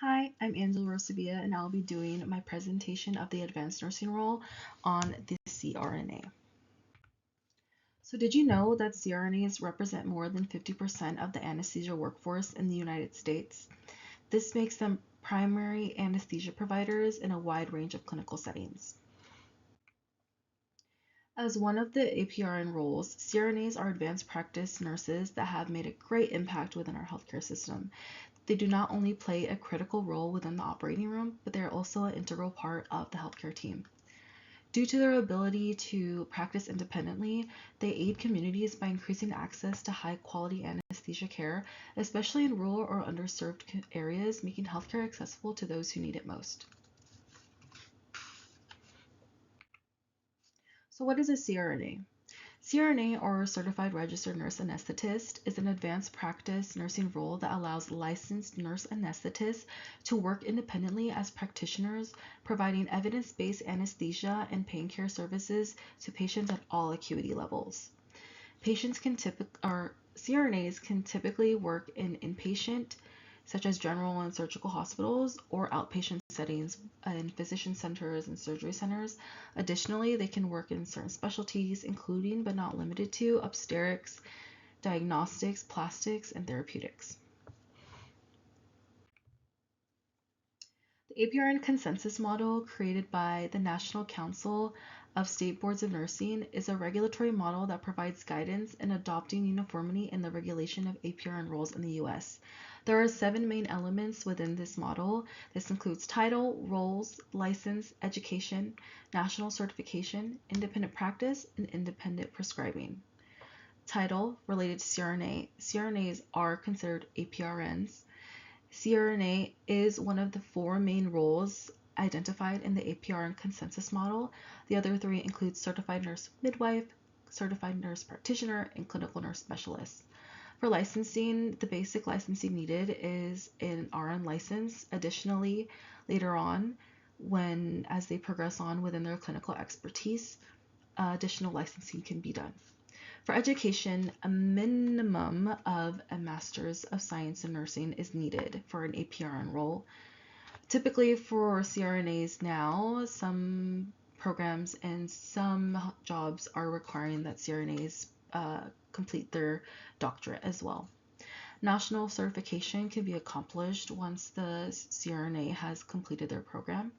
Hi, I'm Angela Sevilla, and I'll be doing my presentation of the advanced nursing role on the CRNA. So did you know that CRNAs represent more than 50% of the anesthesia workforce in the United States? This makes them primary anesthesia providers in a wide range of clinical settings. As one of the APRN roles, CRNAs are advanced practice nurses that have made a great impact within our healthcare system. They do not only play a critical role within the operating room, but they are also an integral part of the healthcare team. Due to their ability to practice independently, they aid communities by increasing access to high quality anesthesia care, especially in rural or underserved areas, making healthcare accessible to those who need it most. So, what is a CRNA? CRNA, or Certified Registered Nurse Anesthetist, is an advanced practice nursing role that allows licensed nurse anesthetists to work independently as practitioners, providing evidence-based anesthesia and pain care services to patients at all acuity levels. CRNAs can typically work in inpatient, such as general and surgical hospitals, or outpatient settings in physician centers and surgery centers. Additionally, they can work in certain specialties, including but not limited to obstetrics, diagnostics, plastics, and therapeutics. The APRN consensus model, created by the National Council of State Boards of Nursing, is a regulatory model that provides guidance in adopting uniformity in the regulation of APRN roles in the US. There are 7 main elements within this model. This includes title, roles, license, education, national certification, independent practice, and independent prescribing. Title related to CRNA. CRNAs are considered APRNs. CRNA is one of the 4 main roles identified in the APRN consensus model. The other 3 include certified nurse midwife, certified nurse practitioner, and clinical nurse specialist. For licensing, the basic licensing needed is an RN license. Additionally, later on, as they progress on within their clinical expertise, additional licensing can be done. For education, a minimum of a Master's of Science in Nursing is needed for an APRN role. Typically for CRNAs now, some programs and some jobs are requiring that CRNAs complete their doctorate as well. National certification can be accomplished once the CRNA has completed their program.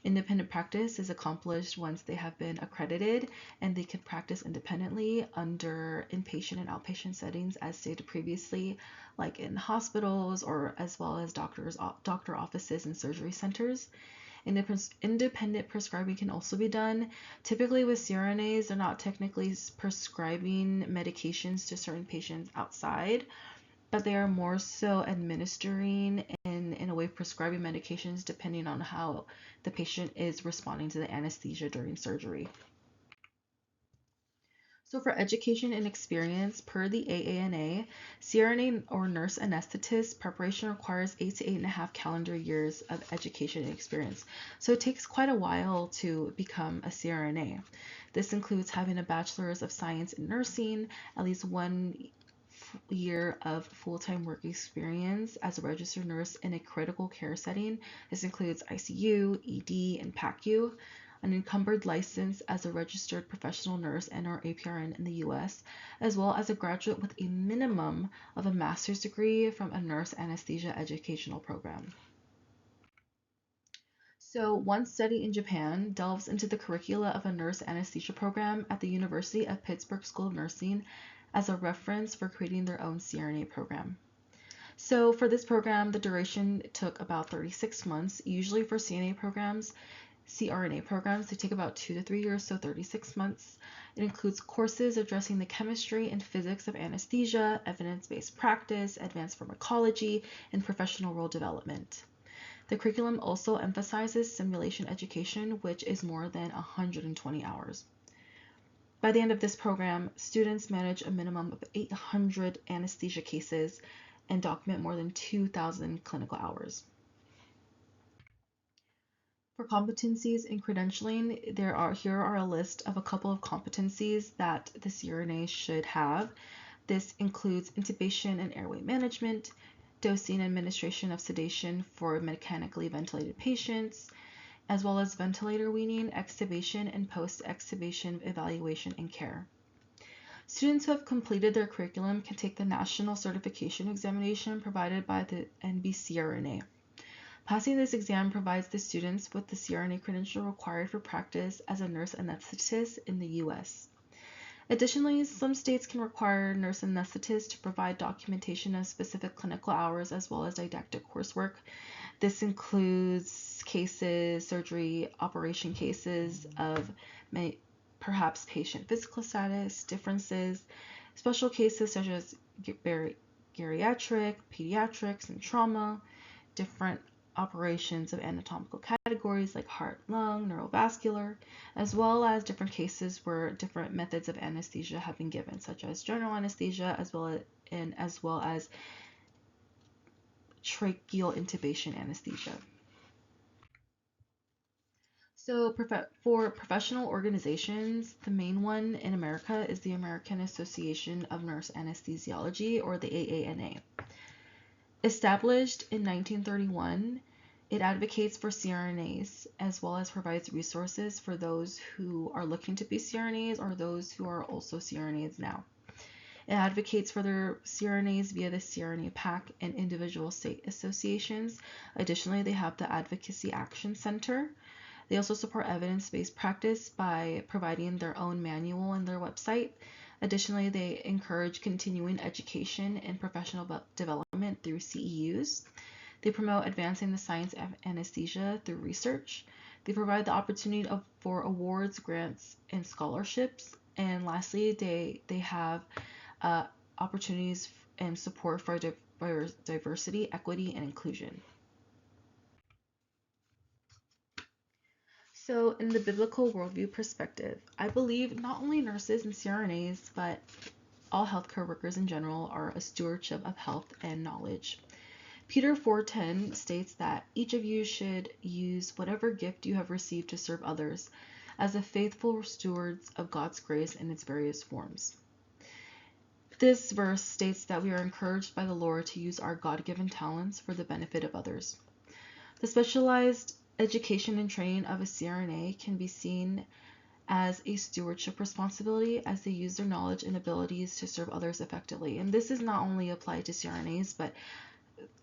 Independent practice is accomplished once they have been accredited and they can practice independently under inpatient and outpatient settings as stated previously, like in hospitals or as well as doctor offices and surgery centers. Independent prescribing can also be done. Typically with CRNAs, they're not technically prescribing medications to certain patients outside, but they are more so administering and in a way prescribing medications depending on how the patient is responding to the anesthesia during surgery. So for education and experience, per the AANA, CRNA or nurse anesthetist preparation requires 8 to 8.5 calendar years of education and experience. So it takes quite a while to become a CRNA. This includes having a bachelor's of science in nursing, at least 1 year of full-time work experience as a registered nurse in a critical care setting. This includes ICU, ED, and PACU, an encumbered license as a registered professional nurse and or APRN in the US, as well as a graduate with a minimum of a master's degree from a nurse anesthesia educational program. So one study in Japan delves into the curricula of a nurse anesthesia program at the University of Pittsburgh School of Nursing as a reference for creating their own CRNA program. So for this program, the duration took about 36 months. Usually for CRNA programs, they take about 2 to 3 years, so 36 months. It includes courses addressing the chemistry and physics of anesthesia, evidence-based practice, advanced pharmacology, and professional role development. The curriculum also emphasizes simulation education, which is more than 120 hours. By the end of this program, students manage a minimum of 800 anesthesia cases and document more than 2,000 clinical hours. For competencies in credentialing, here are a list of a couple of competencies that the CRNA should have. This includes intubation and airway management, dosing and administration of sedation for mechanically ventilated patients, as well as ventilator weaning, extubation, and post-extubation evaluation and care. Students who have completed their curriculum can take the national certification examination provided by the NBCRNA. Passing this exam provides the students with the CRNA credential required for practice as a nurse anesthetist in the U.S. Additionally, some states can require nurse anesthetists to provide documentation of specific clinical hours as well as didactic coursework. This includes cases, surgery, operation cases of perhaps patient physical status, differences, special cases such as geriatric, pediatrics, and trauma, different operations of anatomical categories like heart, lung, neurovascular, as well as different cases where different methods of anesthesia have been given, such as general anesthesia as well as tracheal intubation anesthesia. So for professional organizations, the main one in America is the American Association of Nurse Anesthesiology, or the AANA. Established in 1931, it advocates for CRNAs as well as provides resources for those who are looking to be CRNAs or those who are also CRNAs now. It advocates for their CRNAs via the CRNA PAC and individual state associations. Additionally, they have the Advocacy Action Center. They also support evidence-based practice by providing their own manual on their website. Additionally, they encourage continuing education and professional development through CEUs. They promote advancing the science of anesthesia through research. They provide the opportunity for awards, grants, and scholarships. And lastly, they have opportunities and support for diversity, equity, and inclusion. So in the biblical worldview perspective, I believe not only nurses and CRNAs, but all healthcare workers in general are a stewardship of health and knowledge. Peter 4:10 states that each of you should use whatever gift you have received to serve others as a faithful stewards of God's grace in its various forms. This verse states that we are encouraged by the Lord to use our God-given talents for the benefit of others. The specialized education and training of a CRNA can be seen as a stewardship responsibility as they use their knowledge and abilities to serve others effectively. And this is not only applied to CRNAs, but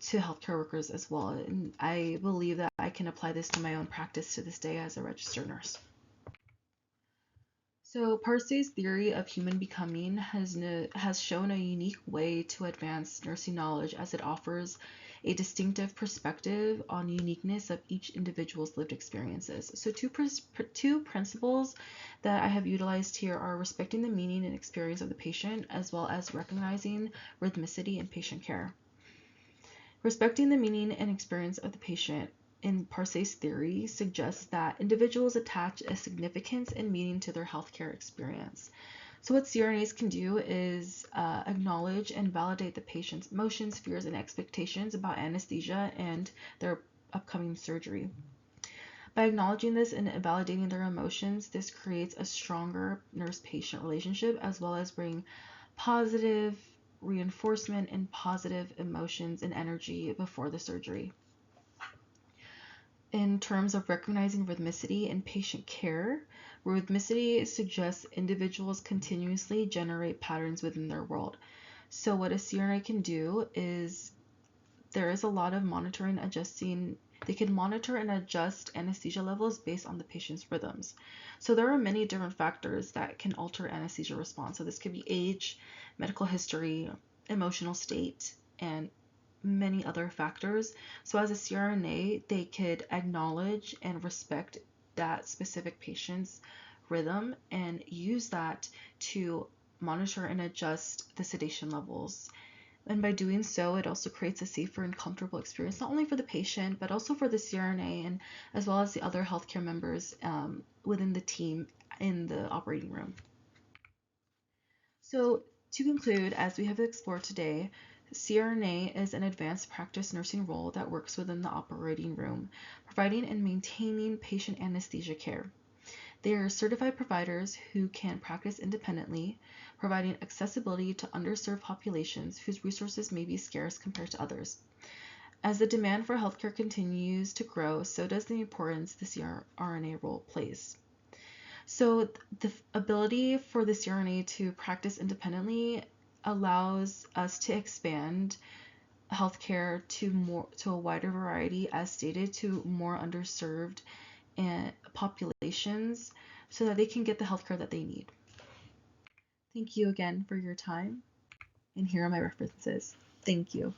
to healthcare workers as well. And I believe that I can apply this to my own practice to this day as a registered nurse. So Parse's theory of human becoming has shown a unique way to advance nursing knowledge as it offers a distinctive perspective on the uniqueness of each individual's lived experiences. So two principles that I have utilized here are respecting the meaning and experience of the patient, as well as recognizing rhythmicity in patient care. Respecting the meaning and experience of the patient in Parse's theory suggests that individuals attach a significance and meaning to their healthcare experience. So what CRNAs can do is acknowledge and validate the patient's emotions, fears, and expectations about anesthesia and their upcoming surgery. By acknowledging this and validating their emotions, this creates a stronger nurse-patient relationship, as well as bring positive reinforcement and positive emotions and energy before the surgery. In terms of recognizing rhythmicity in patient care, rhythmicity suggests individuals continuously generate patterns within their world. So what a CRNA can do is there is a lot of monitoring, adjusting. They can monitor and adjust anesthesia levels based on the patient's rhythms. So there are many different factors that can alter anesthesia response. So this could be age, medical history, emotional state, and many other factors. So as a CRNA, they could acknowledge and respect that specific patient's rhythm and use that to monitor and adjust the sedation levels. And by doing so, it also creates a safer and comfortable experience, not only for the patient, but also for the CRNA and as well as the other healthcare members within the team in the operating room. So to conclude, as we have explored today, CRNA is an advanced practice nursing role that works within the operating room, providing and maintaining patient anesthesia care. They are certified providers who can practice independently, providing accessibility to underserved populations whose resources may be scarce compared to others. As the demand for healthcare continues to grow, so does the importance the CRNA role plays. So the ability for the CRNA to practice independently allows us to expand healthcare to a wider variety, as stated, to more underserved and populations, so that they can get the healthcare that they need. Thank you again for your time, and here are my references. Thank you.